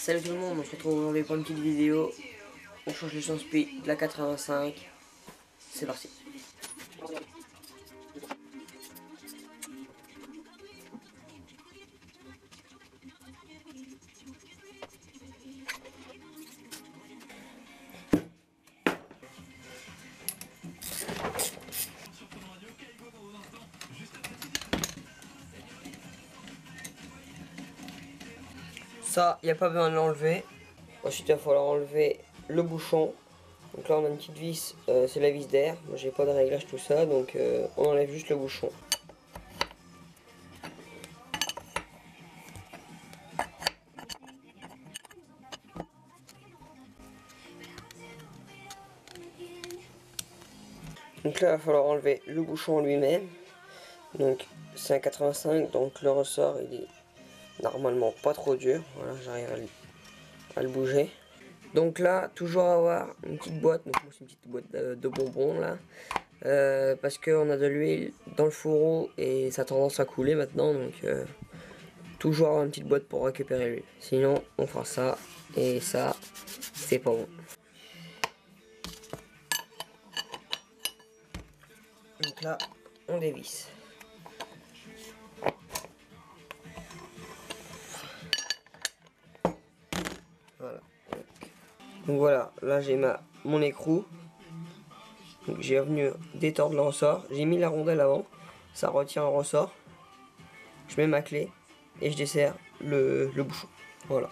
Salut tout le monde, on se retrouve aujourd'hui pour une petite vidéo. On change le Chanspi de la 85. C'est parti. Ça, il n'y a pas besoin de l'enlever. Ensuite, il va falloir enlever le bouchon. Donc là, on a une petite vis, c'est la vis d'air. Moi, j'ai pas de réglage, tout ça, donc on enlève juste le bouchon. Donc là, il va falloir enlever le bouchon lui-même. Donc, c'est un 85, donc le ressort, il est normalement pas trop dur. Voilà, j'arrive à le bouger. Donc là, toujours avoir une petite boîte, donc c'est une petite boîte de bonbons là, parce qu'on a de l'huile dans le fourreau et ça a tendance à couler maintenant, donc toujours avoir une petite boîte pour récupérer l'huile. Sinon, on fera ça et ça, c'est pas bon. Donc là, on dévisse. Voilà. Donc voilà, là j'ai mon écrou. J'ai venu détordre le ressort. J'ai mis la rondelle avant. Ça retient le ressort. Je mets ma clé et je desserre le bouchon. Voilà.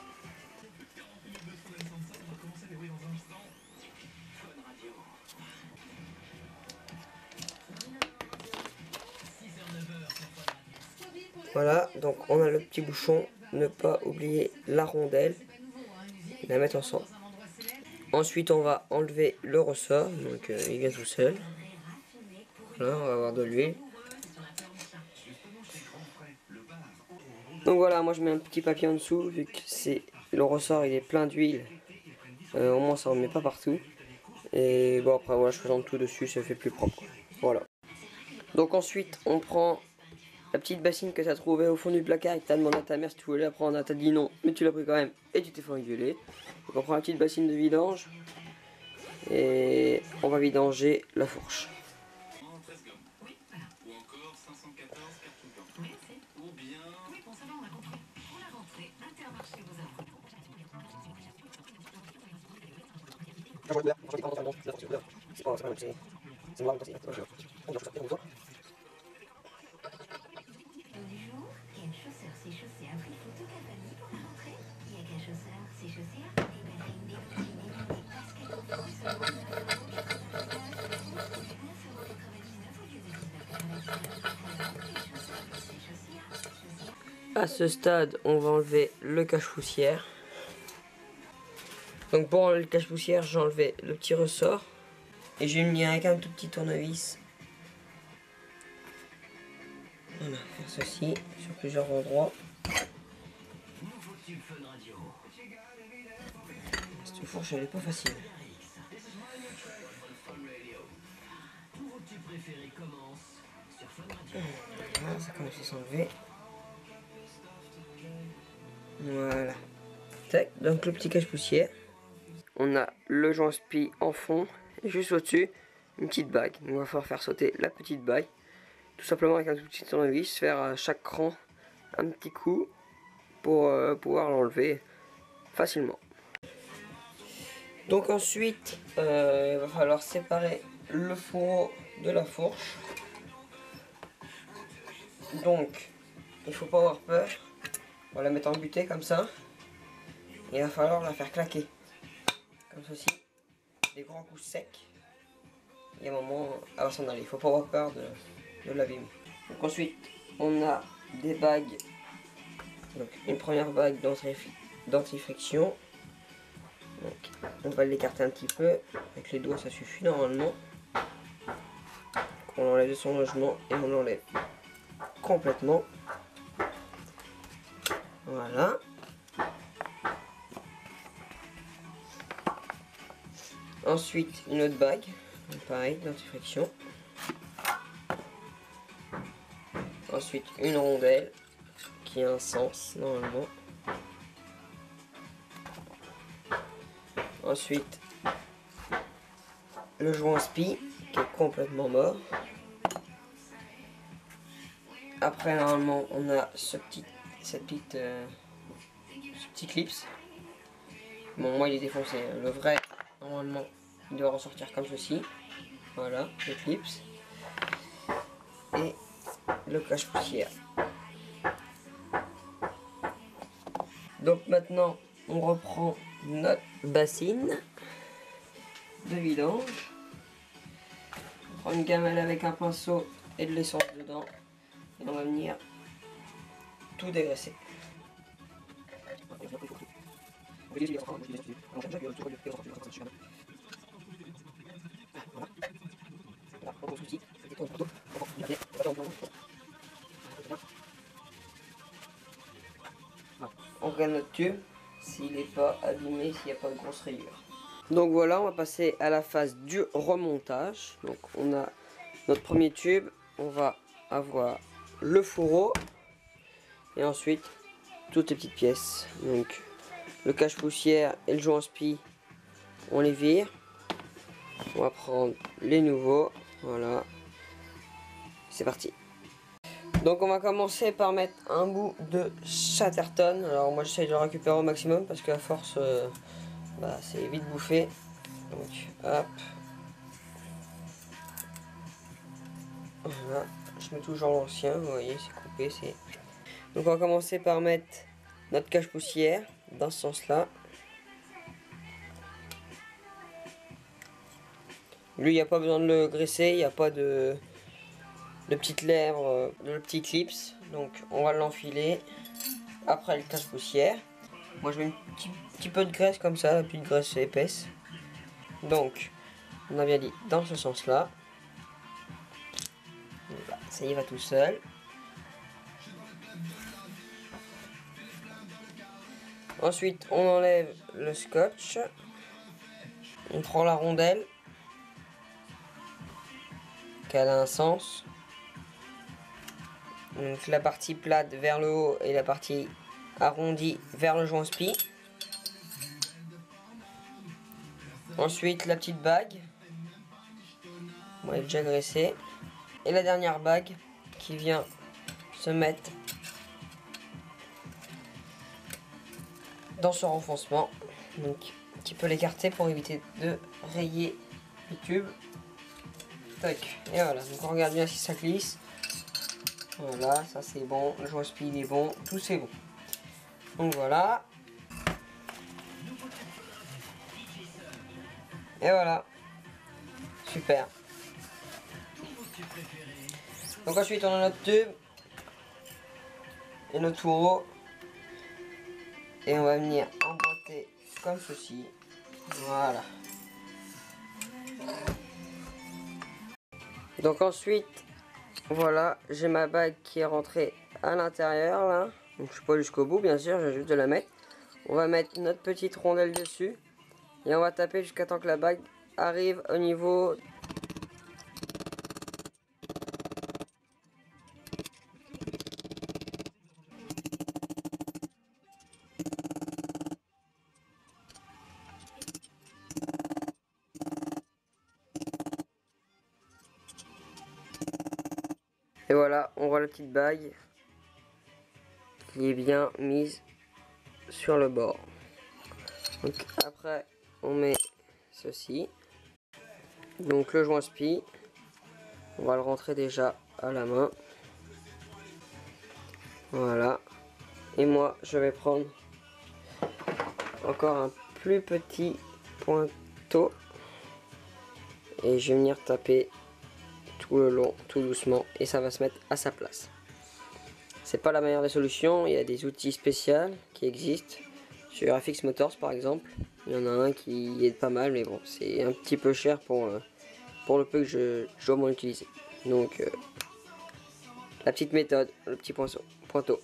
Voilà, donc on a le petit bouchon. Ne pas oublier la rondelle. La mettre ensemble. Ensuite, on va enlever le ressort. Donc il vient tout seul. Voilà, on va avoir de l'huile. Donc voilà, moi je mets un petit papier en dessous vu que le ressort il est plein d'huile. Au moins ça en met pas partout. Et bon après voilà, je présente tout dessus, ça fait plus propre. Voilà. Donc ensuite on prend la petite bassine que tu as trouvée au fond du placard et que tu as demandé à ta mère si tu voulais la prendre. Elle t'a dit non, mais tu l'as pris quand même et tu t'es fait engueuler. Donc on prend la petite bassine de vidange et on va vidanger la fourche. À ce stade, on va enlever le cache-poussière. Donc pour enlever le cache-poussière, j'ai enlevé le petit ressort. Et j'ai mis avec un tout petit tournevis. Voilà, faire ceci sur plusieurs endroits. Cette fourche, elle est pas facile. Voilà, ça commence à s'enlever. Voilà. Tac, donc le petit cache-poussière. On a le Chanspi en fond. Et juste au-dessus, une petite bague. Donc on va falloir faire sauter la petite bague. Tout simplement avec un tout petit tournevis, faire à chaque cran un petit coup pour pouvoir l'enlever facilement. Donc ensuite, il va falloir séparer le fourreau de la fourche. Donc, il faut pas avoir peur. On va la mettre en butée comme ça. Et il va falloir la faire claquer. Comme ceci. Des grands coups secs. Et à un moment, elle va s'en aller. Il faut pas avoir peur de l'abîmer. Donc ensuite, on a des bagues. Donc une première bague dentifriction. Donc on va l'écarter un petit peu. Avec les doigts, ça suffit normalement. On l'enlève de son logement et on l'enlève complètement. Voilà. Ensuite, une autre bague. Pareil, dentifriction. Ensuite, une rondelle qui a un sens normalement. Ensuite, le joint spi qui est complètement mort. Après, normalement, on a ce petit clips. Bon, moi il est défoncé. Le vrai, normalement, il doit ressortir comme ceci. Voilà, le clips. Et le cache-poussière. Donc maintenant, on reprend notre bassine de vidange. On prend une gamelle avec un pinceau et de l'essence dedans. Et on va venir tout dégraisser. On regarde notre tube s'il n'est pas abîmé, s'il n'y a pas de grosses rayures. Donc voilà, on va passer à la phase du remontage. Donc on a notre premier tube, on va avoir le fourreau et ensuite toutes les petites pièces. Donc le cache-poussière et le joint spi, on les vire. On va prendre les nouveaux, voilà. C'est parti. Donc on va commencer par mettre un bout de Chatterton. Alors moi j'essaie de le récupérer au maximum parce qu'à force c'est vite bouffé. Donc hop. Voilà. Je mets toujours l'ancien, vous voyez c'est coupé. Donc on va commencer par mettre notre cache-poussière dans ce sens là. Lui il n'y a pas besoin de le graisser, il n'y a pas de petites lèvres, de petits clips. Donc on va l'enfiler après le cache-poussière. Moi je mets un petit peu de graisse comme ça, une petite graisse épaisse. Donc on a bien dit dans ce sens là. Voilà, ça y va tout seul. Ensuite on enlève le scotch. On prend la rondelle qu'elle a un sens. Donc la partie plate vers le haut et la partie arrondie vers le joint spi. Ensuite la petite bague. Bon, elle est déjà graissée. Et la dernière bague qui vient se mettre dans ce renfoncement. Donc un petit peu l'écarter pour éviter de rayer le tube. Tac. Et voilà, donc on regarde bien si ça glisse. Voilà, ça c'est bon, le joint spi il est bon, tout c'est bon. Donc voilà. Et voilà. Super. Donc ensuite on a notre tube et notre fourreau. Et on va venir emboîter comme ceci. Voilà. Donc ensuite, voilà, j'ai ma bague qui est rentrée à l'intérieur là. Donc je suis pas jusqu'au bout bien sûr, j'ai juste de la mettre. On va mettre notre petite rondelle dessus. Et on va taper jusqu'à temps que la bague arrive au niveau. Et voilà, on voit la petite bague qui est bien mise sur le bord. Donc après, on met ceci. Donc le joint spi, on va le rentrer déjà à la main. Voilà. Et moi, je vais prendre encore un plus petit pointeau. Et je vais venir taper tout le long, tout doucement, et ça va se mettre à sa place. C'est pas la meilleure des solutions, il y a des outils spéciaux qui existent. Sur FX Motors par exemple, il y en a un qui est pas mal, mais bon, c'est un petit peu cher pour le peu que je dois m'en utiliser. Donc, la petite méthode, le petit pointeau.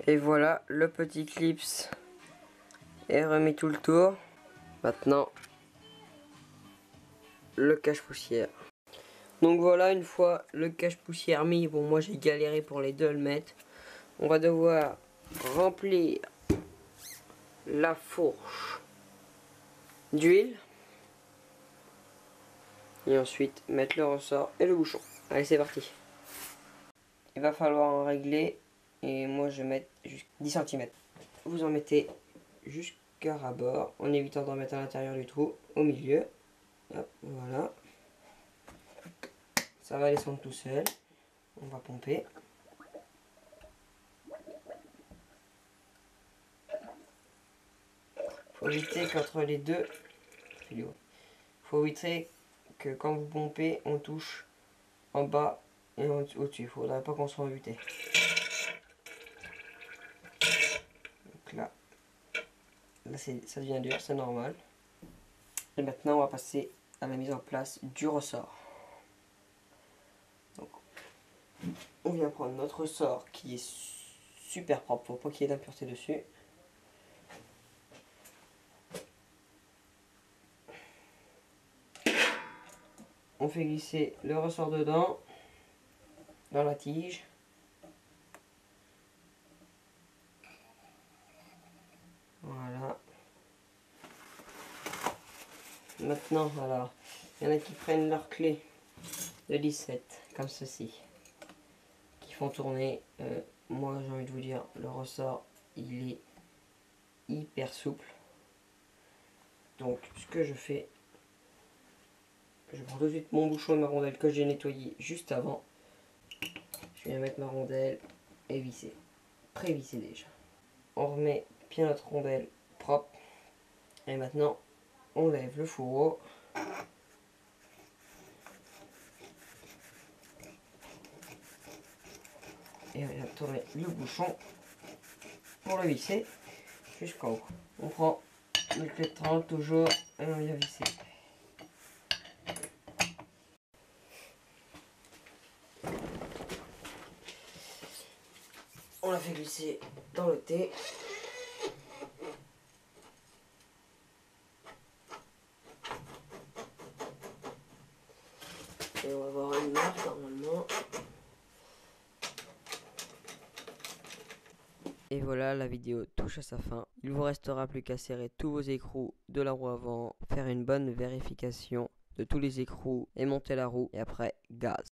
Et voilà, le petit clips est remis tout le tour. Maintenant, le cache-poussière. Donc voilà, une fois le cache-poussière mis, bon moi j'ai galéré pour les deux le mettre. On va devoir remplir la fourche d'huile. Et ensuite mettre le ressort et le bouchon. Allez, c'est parti. Il va falloir en régler. Et moi je vais mettre jusqu'à 10 cm. Vous en mettez jusqu'à ras-bord en évitant d'en mettre à l'intérieur du trou, au milieu. Hop, voilà. Ça va descendre tout seul. On va pomper. Faut éviter qu'entre les deux, faut éviter que quand vous pompez, on touche en bas et au-dessus. Il faudrait pas qu'on soit embuté. Donc là ça devient dur, c'est normal. Et maintenant, on va passer à la mise en place du ressort. Donc, on vient prendre notre ressort qui est super propre, faut pas qu'il y ait d'impureté dessus. On fait glisser le ressort dedans, dans la tige. Voilà. Maintenant, alors, il y en a qui prennent leur clé de 17, comme ceci, qui font tourner. Moi, j'ai envie de vous dire, le ressort, il est hyper souple. Donc, ce que je fais, je prends tout de suite mon bouchon et ma rondelle que j'ai nettoyé juste avant. Je viens mettre ma rondelle et visser, pré-visser déjà. On remet bien notre rondelle propre. Et maintenant, on lève le fourreau. Et on vient tourner le bouchon pour le visser jusqu'en haut. On prend une clé de 30 toujours et on vient visser. On la fait glisser dans le thé. Et on va avoir une marque normalement. Et voilà, la vidéo touche à sa fin. Il vous restera plus qu'à serrer tous vos écrous de la roue avant, faire une bonne vérification de tous les écrous et monter la roue et après gaz.